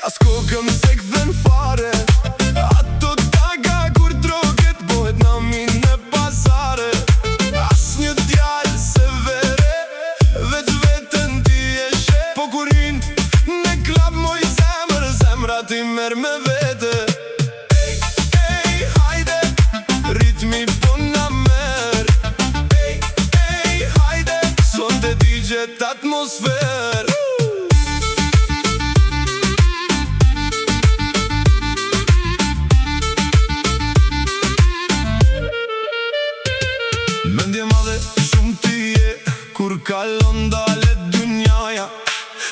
As kokën se këthen fare, ato taga kur troket bohet namin në pasare. As një djallë se vere, veç vetën ti e she. Po kur hin në klab moj zemër, zemra ti merr me vete. Ej, ej, hajde, ritmi po na merr. Ej, ej, hajde, sonte digjet atmosfer. Mendje madhe shumë ti je, kur kalon dale dynjaja.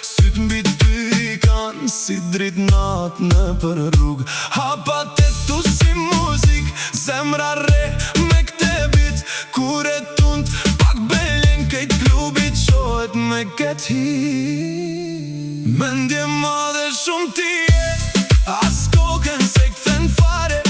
Syt mbi ty i kanë si drit nat në për rrug. Hapat e tu si muzik, zemra re me kte bit. Kur e tund pak belen kejt klubit shohet me ket hit. Mendje madhe shumë ti je, as kokën se këthen fare.